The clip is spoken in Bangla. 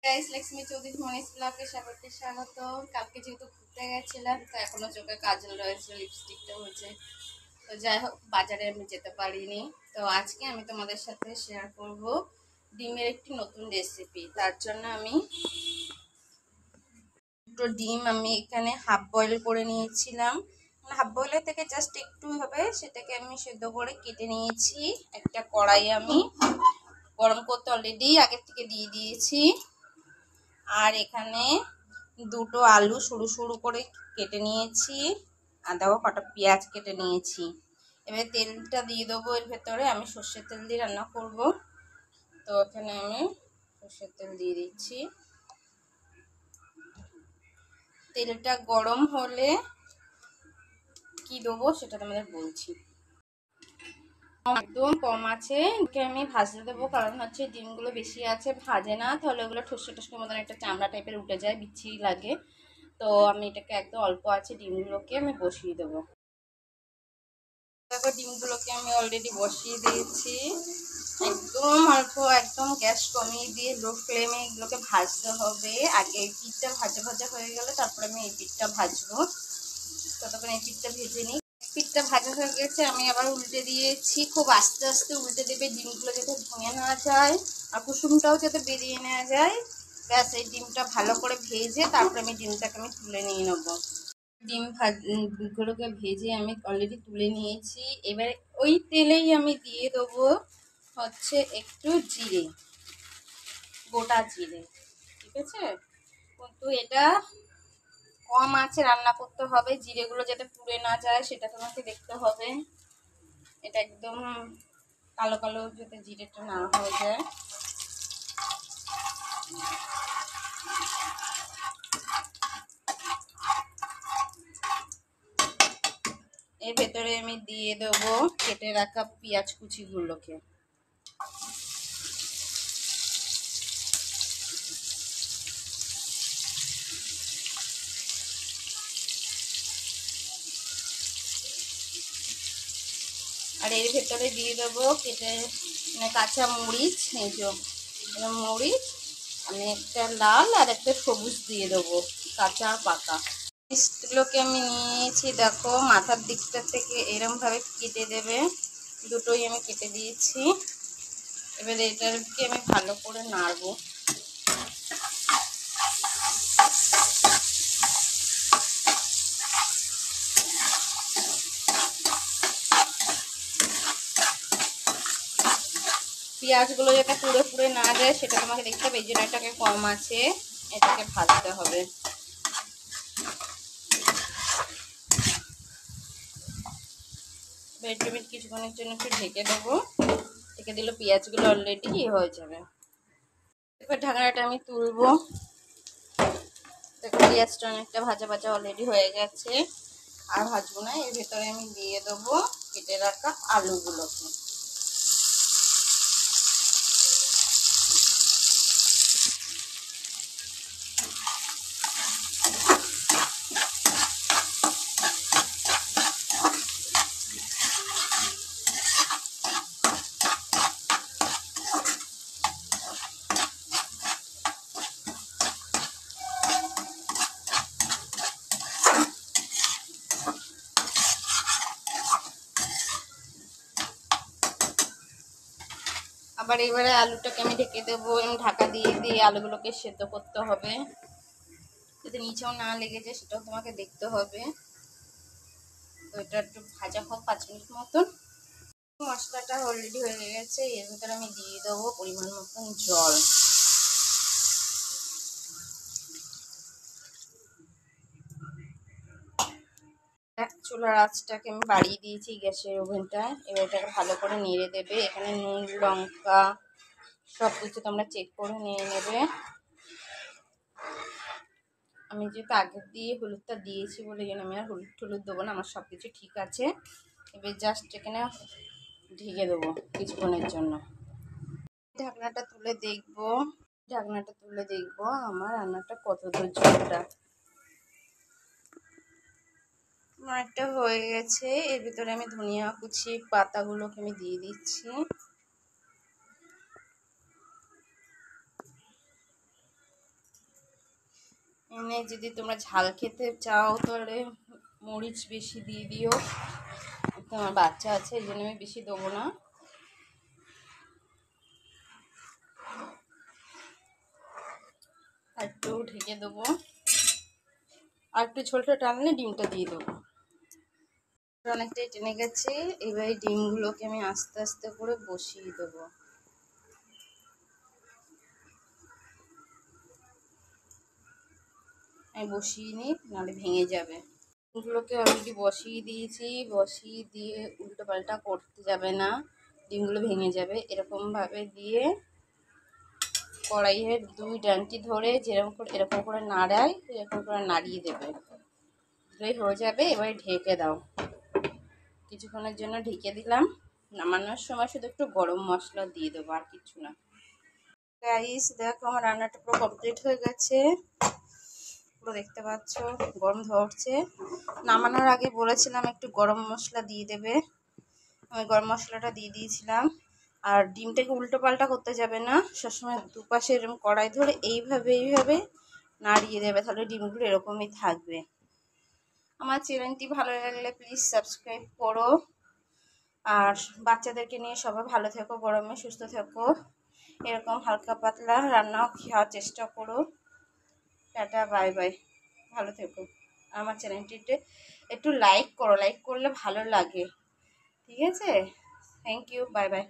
গাইস, লক্ষ্মী চৌধুরী মনিস ব্লগে স্বাগত। কালকে যেহেতু ঘুরতে গেছিলাম তো এখনো চোখে কাজল রয়েছে, লিপস্টিকটা হচ্ছে। তো যাই হোক, বাজারে আমি যেতে পারিনি। তো আজকে আমি তোমাদের সাথে শেয়ার করব ডিমের একটি নতুন রেসিপি। তার জন্য আমি দুটো ডিম আমি এখানে হাফ বয়েল করে নিয়েছিলাম। হাফ বয়েলের থেকে জাস্ট একটু হবে, সেটাকে আমি সেদ্ধ করে কেটে নিয়েছি। একটা কড়াই আমি গরম করতে অলরেডি আগে থেকে দিয়ে দিয়েছি। আর এখানে দুটো আলু সরু সরু করে কেটে নিয়েছি, আর দেখো কটা পেঁয়াজ কেটে নিয়েছি। এবার তেলটা দিয়ে দেবো এর ভেতরে। আমি সর্ষের তেল দিয়ে রান্না করব, তো এখানে আমি সর্ষের তেল দিয়ে দিচ্ছি। তেলটা গরম হলে কি দেবো সেটা তোমাদের বলছি। একদম কম আছে, আমি ভাজতে দেবো, কারণ হচ্ছে ডিমগুলো বেশি আছে, ভাজে না তাহলে ওগুলো ঠসে ঠসকে মতন একটা চামড়া টাইপের উঠে যায়, বিচ্ছিরি লাগে। তো আমি এটাকে একদম অল্প আছে ডিমগুলোকে আমি বসিয়ে দেবো। দেখো ডিমগুলোকে আমি অলরেডি বসিয়ে দিয়েছি, একদম অল্প, একদম গ্যাস কমিয়ে দিয়ে লো ফ্লেমে এগুলোকে ভাজতে হবে। আগে এই পিঠটা ভাজা ভাজা হয়ে গেলে তারপরে আমি এই পিঠটা ভাজবো। ততক্ষণ এই পিঠটা ভেজে নিই। পিঠটা ভাজা হয়ে গেছে, আমি আবার উল্টে দিয়েছি। খুব আস্তে আস্তে উল্টে দেবে, ডিমগুলো যাতে ভেঙে নেওয়া যায় আর কুসুমটাও যাতে বেরিয়ে নেওয়া যায়। ব্যাস, এই ডিমটা ভালো করে ভেজে তারপরে আমি ডিমটাকে আমি তুলে নিয়ে নেবো। ডিমগুলোকে ভেজে আমি অলরেডি তুলে নিয়েছি। এবার ওই তেলেই আমি দিয়ে দেবো হচ্ছে একটু জিরে, গোটা জিরে। ঠিক আছে, কিন্তু এটা কম আছে রান্না করতে হবে, জিরেগুলো যাতে পুড়ে না যায় সেটা তোমাকে দেখতে হবে। এটা একদম কালো কালো যাতে জিরেটা না হয়ে যায়। এর ভেতরে আমি দিয়ে দেবো কেটে রাখা পেঁয়াজ কুচিগুলোকে। আর এর ভেতরে দিয়ে দেবো কেটে কাঁচা মরিচ। এই যে মরিচ, আমি একটা লাল আর একটা সবুজ দিয়ে দেবো, কাঁচা পাকা। মরিচগুলোকে আমি নিয়েছি, দেখো মাথার দিকটা থেকে এরমভাবে কেটে দেবে। দুটোই আমি কেটে দিয়েছি। এবার এটাকে আমি ভালো করে নাড়বো। পেঁয়াজগুলো যাতে পুড়ে পুড়ে না যায় সেটা তোমাকে দেখতে হবে, এই জন্য এটাকে কম আছে এটাকে ভাজতে হবে। মিনিট কিছুক্ষণের জন্য একটু ঢেকে দেবো। ঢেকে দিলে পেঁয়াজগুলো অলরেডি হয়ে যাবে। এবার ঢাকনাটা আমি তুলবো। দেখো পেঁয়াজটা অনেকটা ভাজা ভাজা অলরেডি হয়ে গেছে, আর ভাজবো না। এর ভেতরে আমি দিয়ে দেবো কেটে রাখা আলুগুলোকে। আবার এবারে আলুটাকে আমি ঢেকে দেবো এবং ঢাকা দিয়ে দিয়ে আলুগুলোকে সেদ্ধ করতে হবে, যাতে নিচেও না লেগে যায় সেটাও তোমাকে দেখতে হবে। তো এটা একটু ভাজা হোক 5 মিনিট মতন। মশলাটা অলরেডি হয়ে গেছে, এর ভিতরে আমি দিয়ে দেবো পরিমাণ মতন জল। চুলার আঁচটাকে আমি বাড়িয়ে দিয়েছি, গ্যাসের ওভেনটা। এবার এটাকে ভালো করে নেড়ে দেবে। এখানে নুন লঙ্কা সব কিছু তোমরা চেক করে নিয়ে নেবে। আমি যেহেতু আগের দিয়ে হলুদটা দিয়েছি বলে জন্য আমি আর হলুদ টলুদ দেবো না, আমার সব কিছু ঠিক আছে। এবার জাস্ট এখানে ঢেকে দেবো কিছুক্ষণের জন্য। ঢাকনাটা তুলে দেখবো, আমার রান্নাটা কত দূর ঝোলটা। অনেকটা হয়ে গেছে। এর ভিতরে আমি ধনিয়া কুচি পাতাগুলোকে আমি দিয়ে দিচ্ছি। এনে যদি তোমরা ঝাল খেতে চাও তাহলে মরিচ বেশি দিয়ে দিও। তোমার বাচ্চা আছে এই জন্য আমি বেশি দেবো না। একটু ঢেকে দেবো, আর একটু ঝোলটা টানলে ডিমটা দিয়ে দেবো। অনেকটাই টেনে গেছে, এবার ডিমগুলোকে আমি আস্তে আস্তে করে বসিয়ে দেবো। আমি বসিয়ে নিই, নাহলে ভেঙে যাবে। ডিমগুলোকে অলরেডি বসিয়ে দিয়েছি, বসিয়ে দিয়ে উল্টো পাল্টা করতে যাবে না, ডিমগুলো ভেঙে যাবে। এরকমভাবে দিয়ে কড়াইয়ের দুই ডান্টি ধরে এরকম করে নাড়ায়, এরকম করে নাড়িয়ে দেবে, হয়ে যাবে। এবারে ঢেকে দাও, কিছুক্ষণের জন্য ঢেকে দিলাম। নামানোর সময় শুধু একটু গরম মশলা দিয়ে দেবো, আর কিছু না। গাইস দেখো আমার রান্নাটা পুরো কমপ্লিট হয়ে গেছে, পুরো দেখতে পাচ্ছ গরম ধরছে। নামানোর আগে বলেছিলাম একটু গরম মশলা দিয়ে দেবে, আমি গরম মশলাটা দিয়ে দিয়েছিলাম। আর ডিমটাকে উল্টো পাল্টা করতে যাবে না, সবসময় দুপাশে এরকম কড়াই ধরে এইভাবে নাড়িয়ে দেবে, তাহলে ডিমগুলো এরকমই থাকবে। আমার চ্যানেলটি ভালো লাগলে প্লিজ সাবস্ক্রাইব করো, আর বাচ্চাদেরকে নিয়ে সবাই ভালো থেকো, গরমে সুস্থ থেকো। এরকম হালকা পাতলা রান্না খাওয়ার চেষ্টা করো। টাটা, বাই বাই, ভালো থেকো। আমার চ্যানেলটিতে একটু লাইক করো, লাইক করলে ভালো লাগে, ঠিক আছে? Thank you, bye by.